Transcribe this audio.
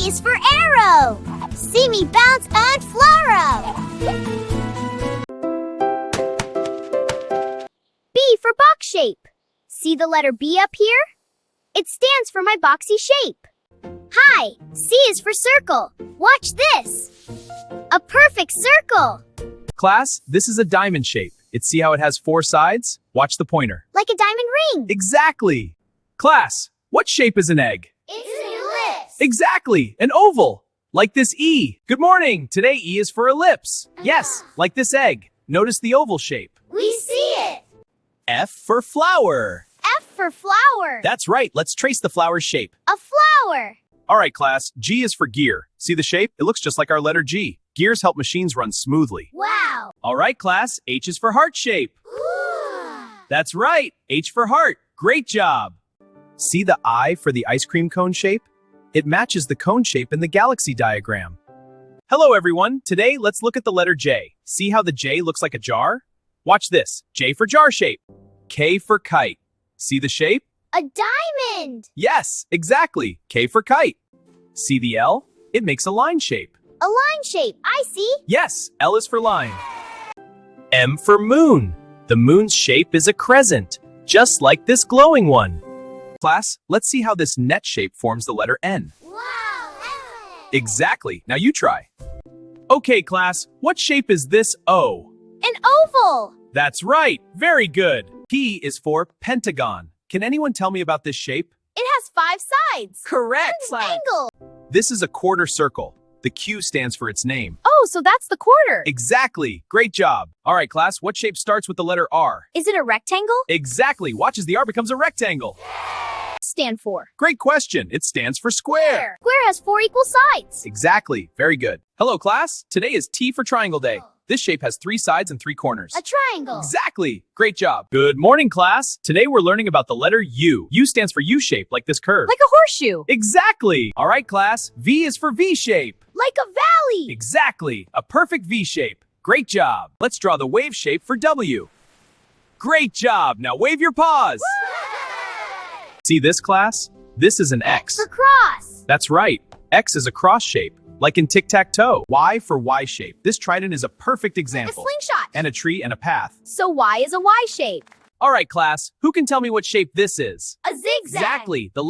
is for arrow. See me bounce and flurrow. B for box shape. See the letter B up here? It stands for my boxy shape. Hi, C is for circle. Watch this. A perfect circle. Class, this is a diamond shape. See how it has 4 sides? Watch the pointer. Like a diamond ring. Exactly. Class, what shape is an egg? It's an ellipse. Exactly, an oval. Like this E. Good morning. Today E is for ellipse. Yes, like this egg. Notice the oval shape. We see it. F for flower. F for flower. That's right. Let's trace the flower's shape. A flower. All right, class. G is for gear. See the shape? It looks just like our letter G. Gears help machines run smoothly. Wow. All right, class. H is for heart shape. Ooh. That's right. H for heart. Great job. See the I for the ice cream cone shape? It matches the cone shape in the galaxy diagram. Hello, everyone. Today, let's look at the letter J. See how the J looks like a jar? Watch this. J for jar shape. K for kite. See the shape? A diamond. Yes, exactly. K for kite. See the L? It makes a line shape. A line shape. I see. Yes, L is for line. M for moon. The moon's shape is a crescent, just like this glowing one. Class, let's see how this net shape forms the letter N. Wow. Exactly. Now you try. Okay, class, what shape is this O? An oval. That's right. Very good. P is for pentagon. Can anyone tell me about this shape? It has 5 sides. Correct. An angle. This is a quarter circle. The Q stands for its name. Oh, so that's the quarter. Exactly. Great job. All right, class, what shape starts with the letter R? Is it a rectangle? Exactly. Watch as the R becomes a rectangle. Stand for. Great question. It stands for square. Square has 4 equal sides. Exactly. Very good. Hello, class. Today is T for triangle day. This shape has 3 sides and 3 corners. A triangle. Exactly. Great job. Good morning, class. Today we're learning about the letter U. U stands for U shape, like this curve. Like a horseshoe. Exactly. All right, class. V is for V shape. Like a valley. Exactly. A perfect V shape. Great job. Let's draw the wave shape for W. Great job. Now wave your paws. See this, class? This is an X. For cross. That's right. X is a cross shape, like in tic-tac-toe. Y for Y shape. This trident is a perfect A example. slingshot. And a tree and a path. So Y is a Y shape. All right, class. Who can tell me what shape this is? A zigzag. Exactly. The